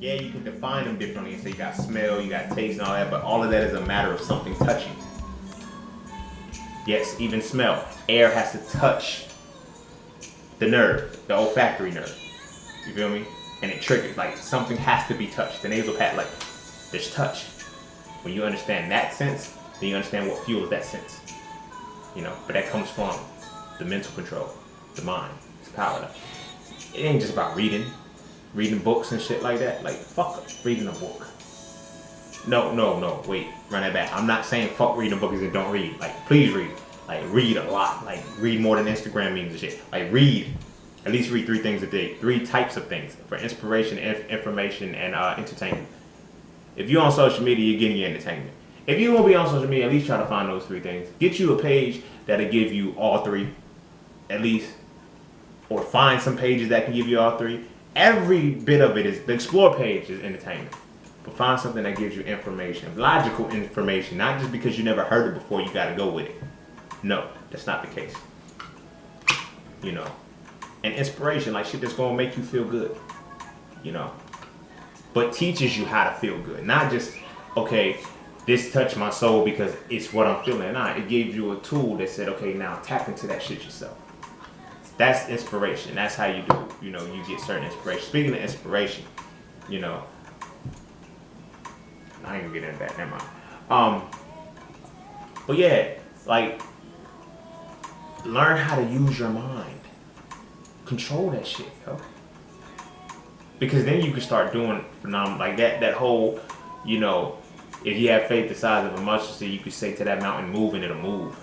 Yeah, you can define them differently and say you got smell, you got taste and all that, but all of that is a matter of something touching. Yes, even smell. Air has to touch the nerve, the olfactory nerve. You feel me? And it triggers, like something has to be touched. The nasal pad, like, there's touch. When you understand that sense, then you understand what fuels that sense. You know, but that comes from the mental control, the mind, it's power. It ain't just about reading books and shit like that. Like, fuck reading a book. No, wait, run that back. I'm not saying fuck reading books and don't read. Like, please read. Like, read a lot. Like, read more than Instagram memes and shit. Like, read. At least read 3 things a day. 3 types of things for inspiration, information, and entertainment. If you're on social media, you're getting your entertainment. If you won't be on social media, at least try to find those 3 things. Get you a page that'll give you all 3, at least. Or find some pages that can give you all 3. Every bit of it is, the explore page is entertainment. But find something that gives you information, logical information, not just because you never heard it before, you gotta go with it. No, that's not the case. You know, and inspiration, like shit that's gonna make you feel good, you know, but teaches you how to feel good, not just, okay, this touched my soul because it's what I'm feeling. Nah, it gave you a tool that said, okay, now tap into that shit yourself. That's inspiration. That's how you do, you know, you get certain inspiration. Speaking of inspiration, you know, I ain't gonna get into that, never mind. But yeah, like, learn how to use your mind. Control that shit, yo. Because then you can start doing phenomenal, like that whole, you know, if you have faith the size of a mustard seed, you can say to that mountain, move, and it'll move.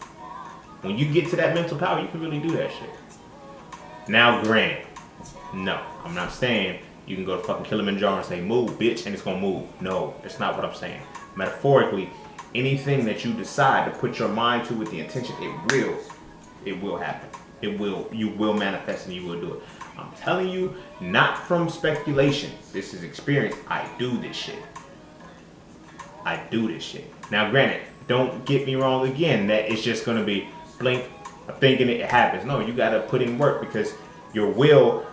When you get to that mental power, you can really do that shit. Now, granted, no, I'm not saying you can go to fucking Kilimanjaro and say, move, bitch, and it's gonna move. No, that's not what I'm saying. Metaphorically, anything that you decide to put your mind to with the intention, it will happen. You will manifest and you will do it. I'm telling you, not from speculation. This is experience. I do this shit. Now, granted, don't get me wrong again, that it's just gonna be blink, thinking it happens. No, you gotta put in work because your will,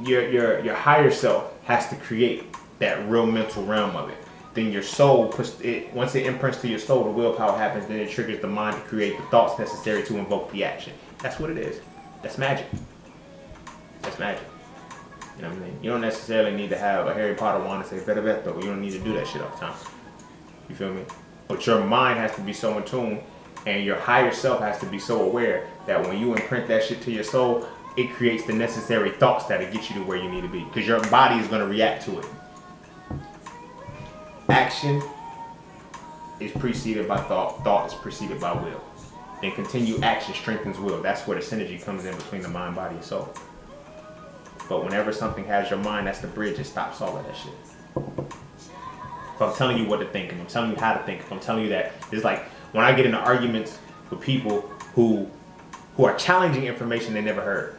your higher self has to create that real mental realm of it. Then your soul puts it, once it imprints to your soul, the willpower happens, then it triggers the mind to create the thoughts necessary to invoke the action. That's what it is. That's magic. That's magic. You know what I mean? You don't necessarily need to have a Harry Potter wand and say better bet though. You don't need to do that shit all the time. You feel me? But your mind has to be so in tune and your higher self has to be so aware that when you imprint that shit to your soul, it creates the necessary thoughts that'll get you to where you need to be. Because your body is going to react to it. Action is preceded by thought. Thought is preceded by will. And continued action strengthens will. That's where the synergy comes in between the mind, body, and soul. But whenever something has your mind, that's the bridge. It stops all of that shit. If I'm telling you what to think, and I'm telling you how to think, if I'm telling you that, it's like when I get into arguments with people who are challenging information they never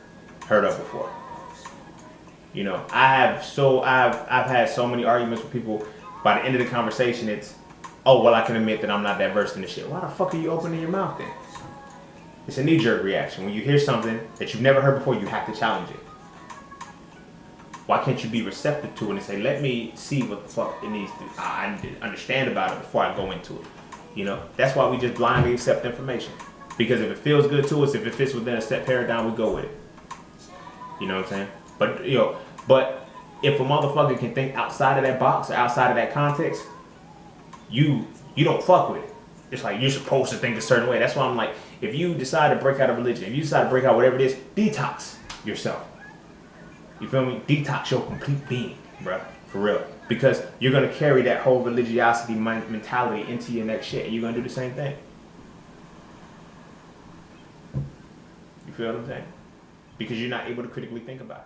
heard of before. You know, I've had so many arguments with people. By the end of the conversation, it's, oh, well, I can admit that I'm not that versed in this shit. Why the fuck are you opening your mouth then? It's a knee-jerk reaction. When you hear something that you've never heard before, you have to challenge it. Why can't you be receptive to it and say, let me see what the fuck it needs to, I need to understand about it before I go into it. You know, that's why we just blindly accept information. Because if it feels good to us, if it fits within a set paradigm, we go with it. You know what I'm saying? But, you know, if a motherfucker can think outside of that box or outside of that context, you don't fuck with it. It's like you're supposed to think a certain way. That's why I'm like, if you decide to break out of religion, if you decide to break out whatever it is, detox yourself. You feel me? Detox your complete being, bro. For real. Because you're going to carry that whole religiosity mentality into your next shit. And you're going to do the same thing. You feel what I'm saying? Because you're not able to critically think about it.